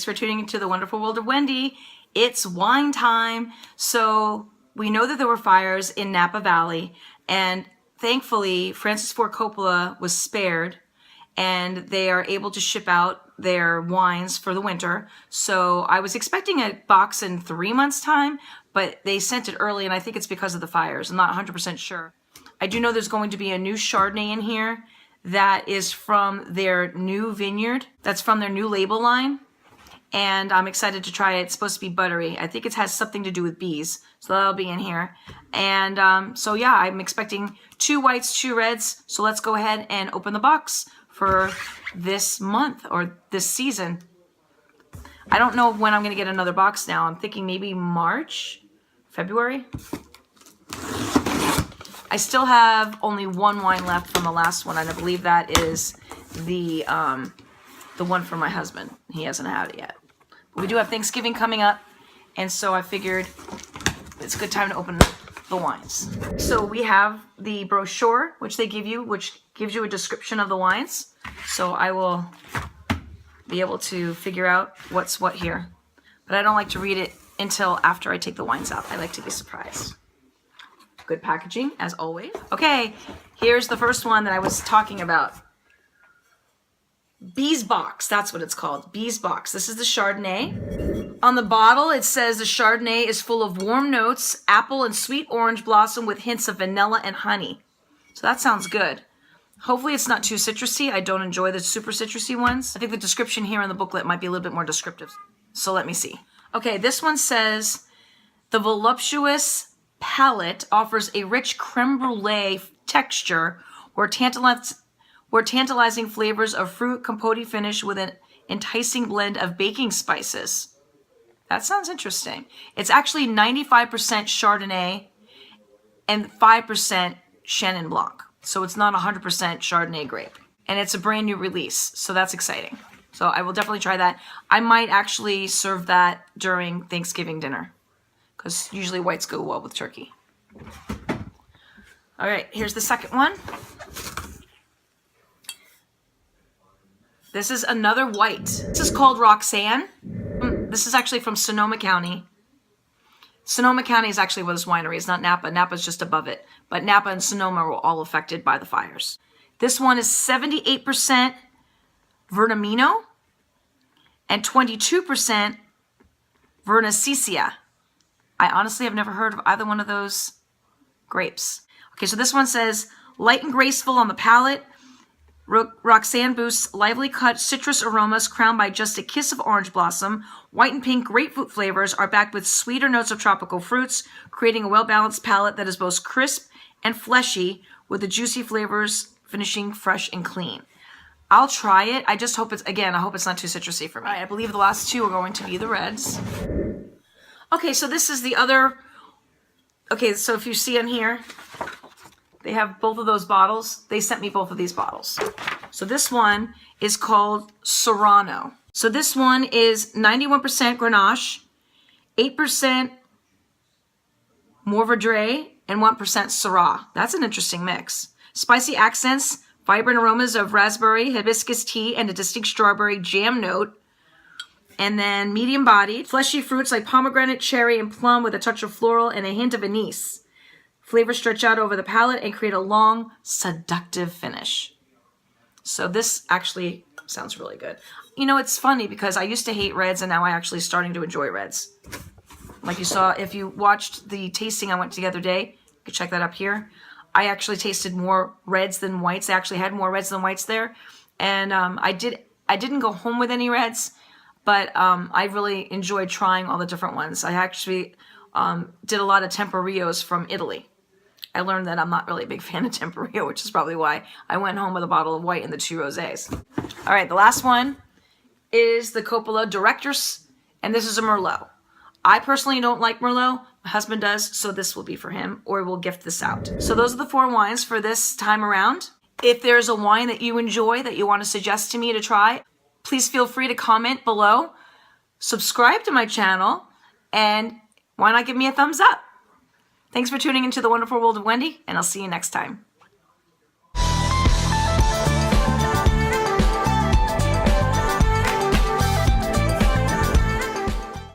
Thanks for tuning into the wonderful world of Wendy. It's wine time. So we know that there were fires in Napa Valley, and thankfully Francis Ford Coppola was spared, and they are able to ship out their wines for the winter. So I was expecting a box in 3 months' time, but they sent it early, and I think it's because of the fires. I'm not 100% sure. I do know there's going to be a new Chardonnay in here that is from their new vineyard. That's from their new label line. And I'm excited to try it. It's supposed to be buttery. I think it has something to do with bees. So that'll be in here. And so yeah, I'm expecting 2 whites, 2 reds. So let's go ahead and open the box for this month or this season. I don't know when I'm going to get another box now. I'm thinking maybe March, February. I still have only 1 wine left from the last one, and I believe that is the one for my husband. He hasn't had it yet. But we do have Thanksgiving coming up, and so I figured it's a good time to open the wines. So we have the brochure, which they give you, which gives you a description of the wines. So I will be able to figure out what's what here. But I don't like to read it until after I take the wines out. I like to be surprised. Good packaging, as always. Okay, here's the first one that I was talking about. Bees Box, that's what it's called. Bees Box. This is the Chardonnay. On the bottle, it says the Chardonnay is full of warm notes, apple and sweet orange blossom with hints of vanilla and honey. So that sounds good. Hopefully it's not too citrusy. I don't enjoy the super citrusy ones. I think the description here in the booklet might be a little bit more descriptive. So let me see. Okay, this one says, the voluptuous palate offers a rich creme brulee texture or tantalizing flavors of fruit compote finish with an enticing blend of baking spices. That sounds interesting. It's actually 95% Chardonnay and 5% Chenin Blanc. So it's not 100% Chardonnay grape. And it's a brand new release, so that's exciting. So I will definitely try that. I might actually serve that during Thanksgiving dinner, because usually whites go well with turkey. All right, here's the second one. This is another white. This is called Roxanne. This is actually from Sonoma County. Sonoma County is actually where this winery is, not Napa. Napa's just above it. But Napa and Sonoma were all affected by the fires. This one is 78% Vernamino and 22% Vernaccia. I honestly have never heard of either one of those grapes. Okay, so this one says, light and graceful on the palate, Roxanne boosts lively cut citrus aromas crowned by just a kiss of orange blossom. White and pink grapefruit flavors are backed with sweeter notes of tropical fruits, creating a well-balanced palate that is both crisp and fleshy, with the juicy flavors finishing fresh and clean. I'll try it. I just hope I hope it's not too citrusy for me. All right, I believe the last 2 are going to be the reds. Okay, so this is the other. Okay, so if you see on here, they have both of those bottles. They sent me both of these bottles. So this one is called Serrano. So this one is 91% Grenache, 8% Mourvedre, and 1% Syrah. That's an interesting mix. Spicy accents, vibrant aromas of raspberry, hibiscus tea, and a distinct strawberry jam note. And then medium-bodied, fleshy fruits like pomegranate, cherry, and plum with a touch of floral and a hint of anise. Flavors stretch out over the palate and create a long, seductive finish. So this actually sounds really good. You know, it's funny because I used to hate reds, and now I'm actually starting to enjoy reds. Like you saw, if you watched the tasting I went to the other day, you can check that up here. I actually tasted more reds than whites. I actually had more reds than whites there. And I didn't go home with any reds, but I really enjoyed trying all the different ones. I actually did a lot of Temporillos from Italy. I learned that I'm not really a big fan of Tempranillo, which is probably why I went home with a bottle of white and the 2 rosés. All right, the last one is the Coppola Directors, and this is a Merlot. I personally don't like Merlot. My husband does, so this will be for him, or we'll gift this out. So those are the 4 wines for this time around. If there's a wine that you enjoy that you want to suggest to me to try, please feel free to comment below, subscribe to my channel, and why not give me a thumbs up? Thanks for tuning into the wonderful world of Wendy, and I'll see you next time.